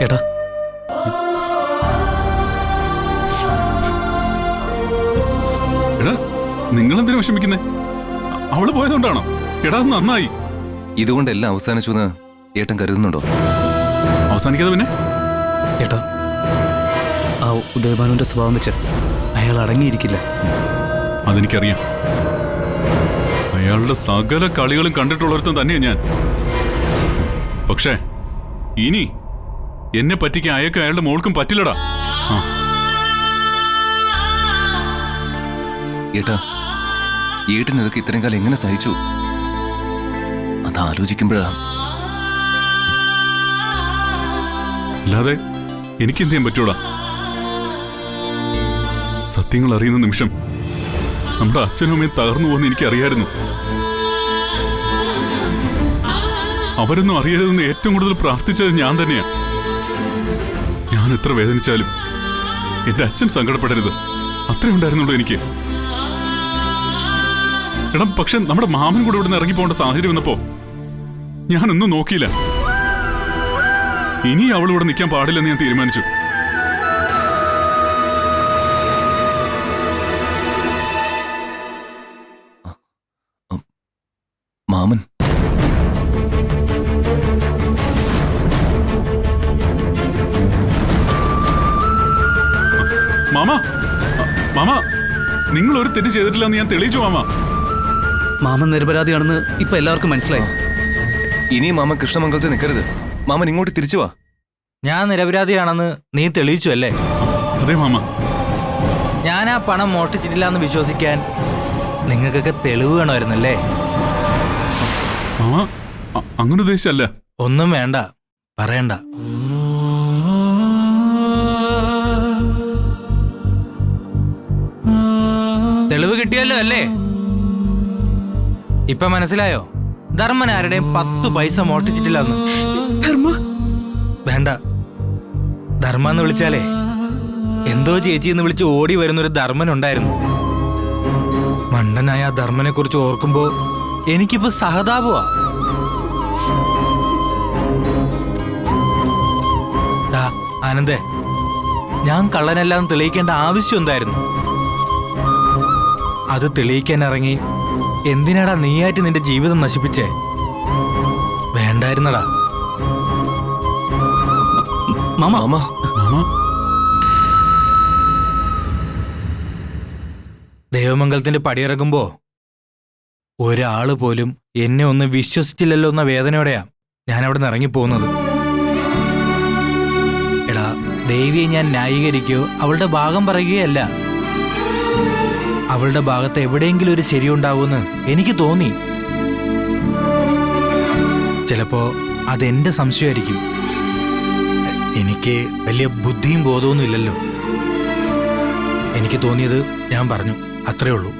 ഏട്ടാ എടാ നിങ്ങളെന്തിനു വിഷമിക്കുന്നേ? അവള് പോയതുകൊണ്ടാണോ? എടാ നന്നായി. ഇതുകൊണ്ടെല്ലാം അവസാനിച്ചു എന്ന് ഏട്ടൻ കരുതുന്നുണ്ടോ? അവസാനിക്കാതെ പിന്നെ ഏട്ടാ, ആ ഉദയഭാനുവിന്റെ സ്വഭാവം വെച്ച് അയാൾ അടങ്ങിയിരിക്കില്ല. അതെനിക്കറിയാം. അയാളുടെ സകല കളികളും കണ്ടിട്ടുള്ളവർത്തും തന്നെയാ ഞാൻ. പക്ഷേ ഇനി എന്നെ പറ്റിക്കാൻ അയക്ക് അയാളുടെ മോൾക്കും പറ്റില്ലടാ. ഏട്ടാ, ഏട്ടൻ ഇതൊക്കെ ഇത്രയും കാലം എങ്ങനെ സഹിച്ചു? അത് ആലോചിക്കുമ്പോഴാ. അല്ലാതെ എനിക്ക് എന്ത് ചെയ്യാൻ പറ്റൂടാ? സത്യങ്ങൾ അറിയുന്ന നിമിഷം നമ്മുടെ അച്ഛനും അമ്മയും തകർന്നു പോകുന്ന എനിക്കറിയായിരുന്നു. അവരൊന്നും അറിയരുതെന്ന് ഏറ്റവും കൂടുതൽ പ്രാർത്ഥിച്ചത് ഞാൻ തന്നെയാ. ഞാൻ എത്ര വേദനിച്ചാലും എന്റെ അച്ഛൻ സങ്കടപ്പെടരുത്, അത്രേ ഉണ്ടായിരുന്നുള്ളൂ എനിക്ക്. എടാ, പക്ഷെ നമ്മുടെ മാമൻ കൂടെ ഇവിടുന്ന് ഇറങ്ങിപ്പോകേണ്ട സാഹചര്യം വന്നപ്പോ ഞാനൊന്നും നോക്കിയില്ല. ഇനി അവൾ ഇവിടെ നിൽക്കാൻ പാടില്ലെന്ന് ഞാൻ തീരുമാനിച്ചു. മാമൻ മാമ, മാമ, നിങ്ങൾ ഒരു തെറ്റ് ചെയ്തിട്ടില്ലെന്ന് ഞാൻ തെളിയിച്ചു മാമ. മാമൻ നിരപരാധിയാണെന്ന് ഇപ്പൊ എല്ലാവർക്കും മനസ്സിലായി. ഇനിയും മാമൻ കൃഷ്ണമംഗലത്തിൽ നിൽക്കരുത്. മാമൻ ഇങ്ങോട്ട് തിരിച്ചു വാ. ഞാൻ നിരപരാധിയാണെന്ന് നീ തെളിയിച്ചു അല്ലേ? അതെ മാമ. ഞാൻ ആ പണം മോഷ്ടിച്ചിട്ടില്ല എന്ന് വിശ്വസിക്കാൻ നിങ്ങൾക്കൊക്കെ തെളിവ് വേണമായിരുന്നല്ലേ? മാമ അങ്ങനെ ഉദ്ദേശിച്ചല്ല. ഒന്നും വേണ്ട, പറയണ്ട. തെളിവ് കിട്ടിയല്ലോ അല്ലേ? ഇപ്പൊ മനസ്സിലായോ ധർമ്മൻ ആരുടെയും 10 പൈസ മോഷ്ടിച്ചിട്ടില്ലെന്ന്? വേണ്ട, ധർമ്മ എന്ന് വിളിച്ചാലേ എന്തോ ചേച്ചി എന്ന് വിളിച്ച് ഓടി വരുന്നൊരു ധർമ്മൻ ഉണ്ടായിരുന്നു. മണ്ടനായ ആ ധർമ്മനെ കുറിച്ച് ഓർക്കുമ്പോ എനിക്കിപ്പോ സഹതാപമാ. ആനന്ദേ, ഞാൻ കള്ളനെല്ലാം തെളിയിക്കേണ്ട ആവശ്യം എന്തായിരുന്നു? അത് തെളിയിക്കാൻ ഇറങ്ങി എന്തിനാടാ നീയായിട്ട് നിന്റെ ജീവിതം നശിപ്പിച്ചേ? വേണ്ടായിരുന്നടാ. മാമ മാമ ദേവമംഗലത്തിന്റെ പടിയിറങ്ങുമ്പോ ഒരാള് പോലും എന്നെ ഒന്ന് വിശ്വസിച്ചില്ലല്ലോ എന്ന വേദനയോടെയാ ഞാൻ അവിടെ നിന്ന് ഇറങ്ങിപ്പോകുന്നത്. എടാ, ദേവിയെ ഞാൻ ന്യായീകരിക്കുകയോ അവളുടെ ഭാഗം പറയുകയല്ല. അവളുടെ ഭാഗത്ത് എവിടെയെങ്കിലും ഒരു ശരിയുണ്ടാവുമെന്ന് എനിക്ക് തോന്നി. ചിലപ്പോ അതെന്റെ സംശയമായിരിക്കും. എനിക്ക് വലിയ ബുദ്ധിയും ബോധമൊന്നും ഇല്ലല്ലോ. എനിക്ക് തോന്നിയത് ഞാൻ പറഞ്ഞു, അത്രേ ഉള്ളൂ.